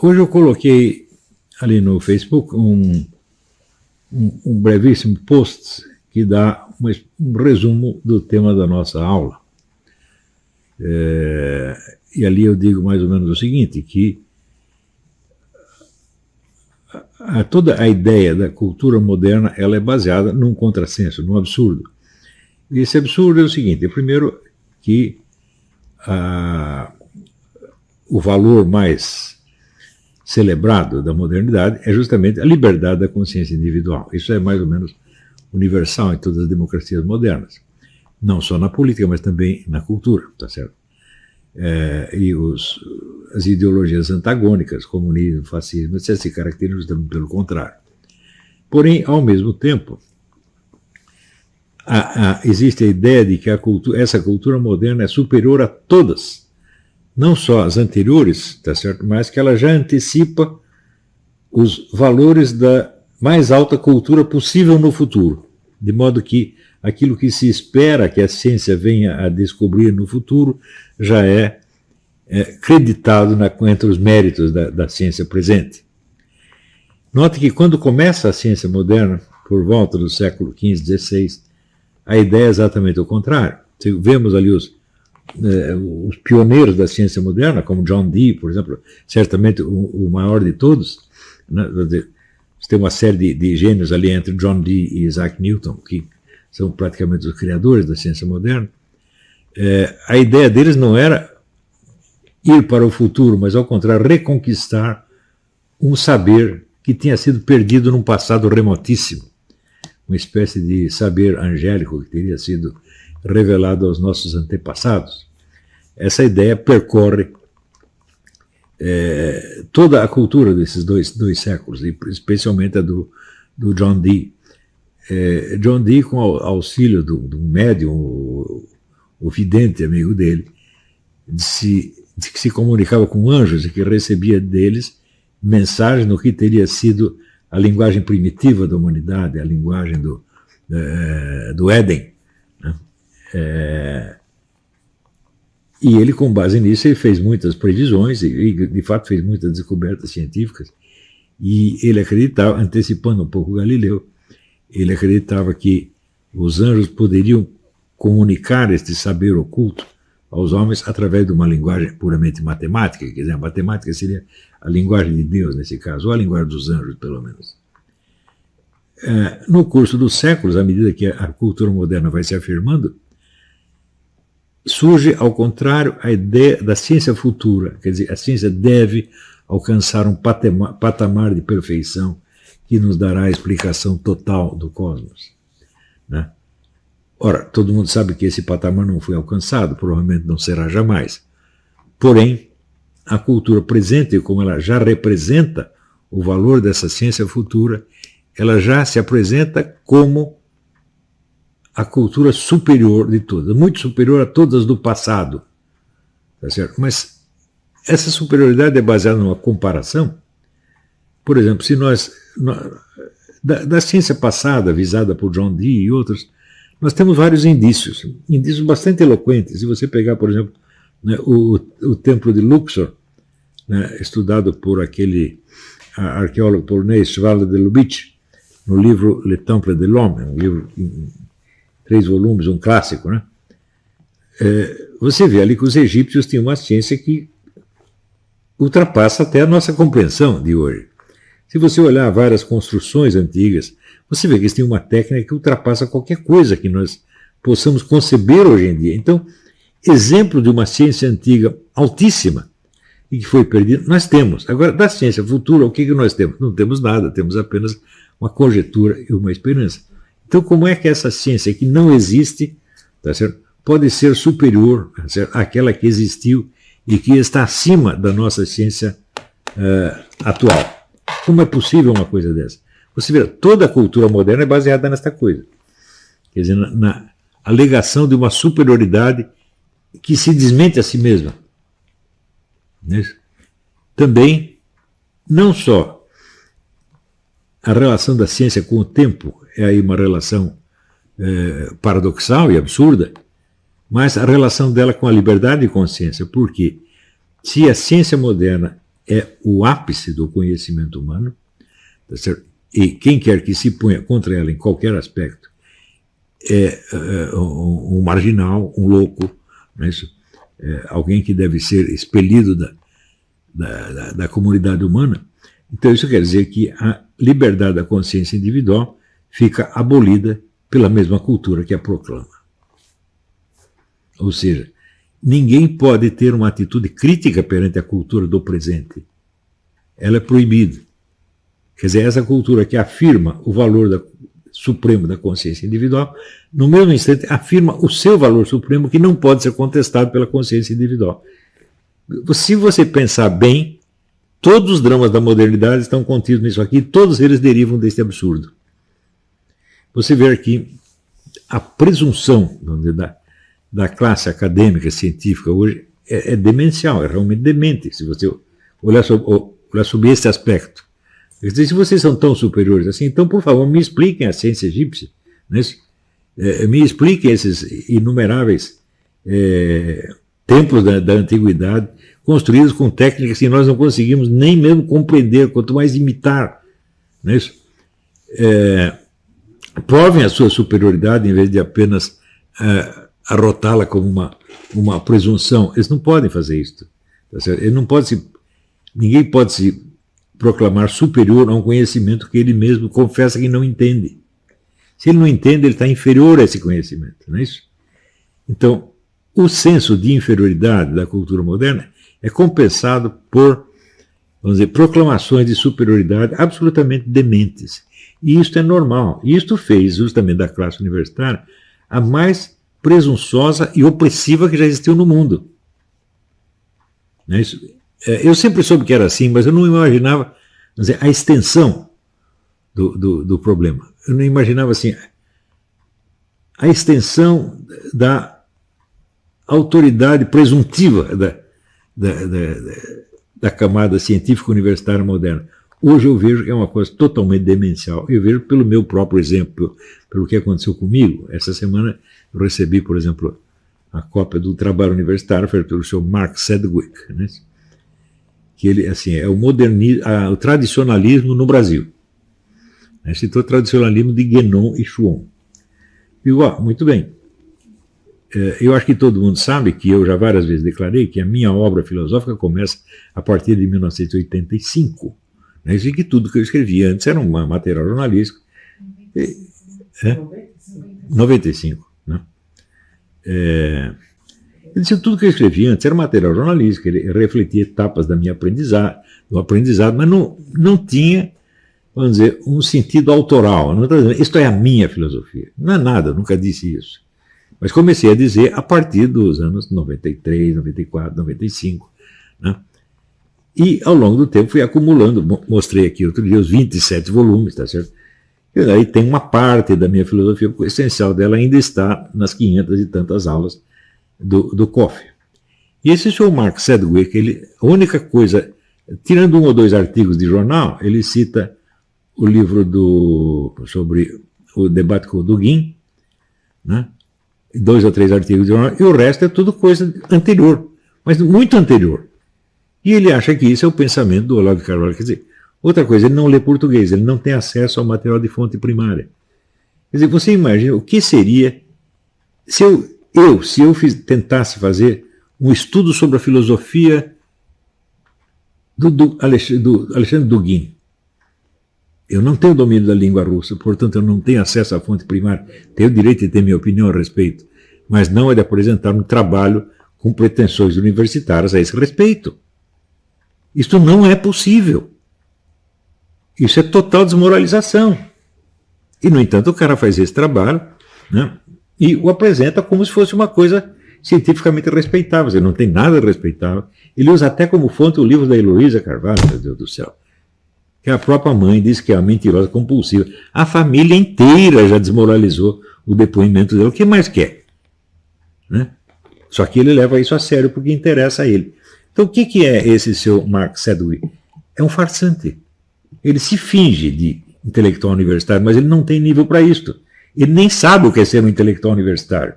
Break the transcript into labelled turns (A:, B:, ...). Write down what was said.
A: Hoje eu coloquei ali no Facebook um brevíssimo post que dá um resumo do tema da nossa aula. E ali eu digo mais ou menos o seguinte, que toda a ideia da cultura moderna ela é baseada num contrassenso, num absurdo. E esse absurdo é o seguinte, primeiro que o valor mais celebrado da modernidade é justamente a liberdade da consciência individual. Isso é mais ou menos universal em todas as democracias modernas. Não só na política, mas também na cultura, tá certo? E as ideologias antagônicas, comunismo, fascismo, etc., se caracterizam justamente pelo contrário. Porém, ao mesmo tempo, existe a ideia de que essa cultura moderna é superior a todas, não só as anteriores, tá certo? Mas que ela já antecipa os valores da mais alta cultura possível no futuro, de modo que aquilo que se espera que a ciência venha a descobrir no futuro já é creditado entre os méritos da ciência presente. Note que quando começa a ciência moderna, por volta do século XV, XVI, a ideia é exatamente o contrário. Vemos ali os pioneiros da ciência moderna, como John Dee, por exemplo, certamente o maior de todos, né? Você tem uma série de gênios ali entre John Dee e Isaac Newton, que são praticamente os criadores da ciência moderna. A ideia deles não era ir para o futuro, mas ao contrário, reconquistar um saber que tinha sido perdido num passado remotíssimo, uma espécie de saber angélico que teria sido revelado aos nossos antepassados. Essa ideia percorre toda a cultura desses dois séculos, e especialmente a do John Dee. John Dee, com o auxílio de um médium, o vidente amigo dele, de que se comunicava com anjos e que recebia deles mensagens no que teria sido a linguagem primitiva da humanidade, a linguagem do Éden. Né? E ele, com base nisso, ele fez muitas previsões e de fato fez muitas descobertas científicas. E ele acreditava, antecipando um pouco Galileu, ele acreditava que os anjos poderiam comunicar este saber oculto aos homens através de uma linguagem puramente matemática, quer dizer, a matemática seria a linguagem de Deus nesse caso, ou a linguagem dos anjos, pelo menos. No curso dos séculos, à medida que a cultura moderna vai se afirmando, surge, ao contrário, a ideia da ciência futura, quer dizer, a ciência deve alcançar um patamar de perfeição que nos dará a explicação total do cosmos. Né? Ora, todo mundo sabe que esse patamar não foi alcançado, provavelmente não será jamais. Porém, a cultura presente, como ela já representa o valor dessa ciência futura, ela já se apresenta como a cultura superior de todas, muito superior a todas do passado. Tá certo? Mas essa superioridade é baseada numa comparação. Por exemplo, se da ciência passada, visada por John Dee e outros, nós temos vários indícios bastante eloquentes. Se você pegar, por exemplo, né, o templo de Luxor, né, estudado por aquele arqueólogo polonês, Svaldo de Lubitsch, no livro Le Temple de l'Homme, um livro em 3 volumes, um clássico, né? Você vê ali que os egípcios tinham uma ciência que ultrapassa até a nossa compreensão de hoje. Se você olhar várias construções antigas, você vê que eles têm uma técnica que ultrapassa qualquer coisa que nós possamos conceber hoje em dia. Então, exemplo de uma ciência antiga altíssima e que foi perdida, nós temos. Agora, da ciência futura, o que nós temos? Não temos nada, temos apenas uma conjectura e uma esperança. Então, como é que essa ciência que não existe, tá certo, pode ser superior, tá certo, àquela que existiu e que está acima da nossa ciência atual? Como é possível uma coisa dessa? Você vê, toda a cultura moderna é baseada nesta coisa. Quer dizer, na alegação de uma superioridade que se desmente a si mesma. Também, não só a relação da ciência com o tempo é aí uma relação paradoxal e absurda, mas a relação dela com a liberdade de consciência. Porque se a ciência moderna é o ápice do conhecimento humano, tá certo? E quem quer que se ponha contra ela em qualquer aspecto é um marginal, um louco, não é isso? Alguém que deve ser expelido da comunidade humana. Então isso quer dizer que a liberdade da consciência individual fica abolida pela mesma cultura que a proclama. Ou seja, ninguém pode ter uma atitude crítica perante a cultura do presente. Ela é proibida. Quer dizer, essa cultura que afirma o valor supremo da consciência individual, no mesmo instante afirma o seu valor supremo que não pode ser contestado pela consciência individual. Se você pensar bem, todos os dramas da modernidade estão contidos nisso aqui, todos eles derivam deste absurdo. Você vê aqui a presunção da classe acadêmica científica hoje é demencial, é realmente demente, se você olhar sobre esse aspecto. Quer dizer, se vocês são tão superiores assim, então, por favor, me expliquem a ciência egípcia, né? Me expliquem esses inumeráveis templos da antiguidade, construídos com técnicas que nós não conseguimos nem mesmo compreender, quanto mais imitar. Não é isso? Provem a sua superioridade em vez de apenas arrotá-la como uma presunção. Eles não podem fazer isso. Tá certo? Ninguém pode se proclamar superior a um conhecimento que ele mesmo confessa que não entende. Se ele não entende, ele está inferior a esse conhecimento, não é isso? Então, o senso de inferioridade da cultura moderna é compensado por, vamos dizer, proclamações de superioridade absolutamente dementes. E isto é normal. E isto fez justamente da classe universitária a mais presunçosa e opressiva que já existiu no mundo. Não é isso? Eu sempre soube que era assim, mas eu não imaginava, vamos dizer, a extensão do problema. Eu não imaginava assim a extensão da autoridade presuntiva da camada científica universitária moderna. Hoje eu vejo que é uma coisa totalmente demencial. Eu vejo pelo meu próprio exemplo, pelo que aconteceu comigo. Essa semana eu recebi, por exemplo, a cópia do trabalho universitário feito pelo senhor Mark Sedgwick, né? Que ele, assim, é o tradicionalismo no Brasil. Citou o tradicionalismo de Guénon e Chuon. Digo, muito bem. Eu acho que todo mundo sabe que eu já várias vezes declarei que a minha obra filosófica começa a partir de 1985. Né? E que tudo que eu escrevi antes era um material jornalístico. 95. Né? Eu disse, tudo que eu escrevi antes era material jornalístico, ele refletia etapas do aprendizado, mas não tinha, vamos dizer, um sentido autoral. Não estou dizendo, isto é a minha filosofia. Não é nada, nunca disse isso. Mas comecei a dizer a partir dos anos 93, 94, 95. Né? E ao longo do tempo fui acumulando, mostrei aqui outro dia os 27 volumes, tá certo? E aí tem uma parte da minha filosofia, o essencial dela ainda está nas 500 e tantas aulas do COF. E esse senhor Mark Sedgwick, a única coisa, tirando 1 ou 2 artigos de jornal, ele cita o livro sobre o debate com o Dugin, né? 2 ou 3 artigos de jornal, e o resto é tudo coisa anterior, mas muito anterior. E ele acha que isso é o pensamento do Olavo de Carvalho. Quer dizer, outra coisa, ele não lê português, ele não tem acesso ao material de fonte primária. Quer dizer, você imagina o que seria se eu tentasse fazer um estudo sobre a filosofia do Alexandre Dugin. Eu não tenho domínio da língua russa, portanto eu não tenho acesso à fonte primária, tenho o direito de ter minha opinião a respeito, mas não é de apresentar um trabalho com pretensões universitárias a esse respeito. Isto não é possível. Isso é total desmoralização. E, no entanto, o cara faz esse trabalho, né, e o apresenta como se fosse uma coisa cientificamente respeitável. Ele não tem nada de respeitável. Ele usa até como fonte o livro da Heloísa Carvalho, meu Deus do céu, que a própria mãe diz que é uma mentirosa compulsiva. A família inteira já desmoralizou o depoimento dela. O que mais quer? Né? Só que ele leva isso a sério porque interessa a ele. Então, o que é esse seu Mark Sedgwick? É um farsante. Ele se finge de intelectual universitário, mas ele não tem nível para isto. Ele nem sabe o que é ser um intelectual universitário.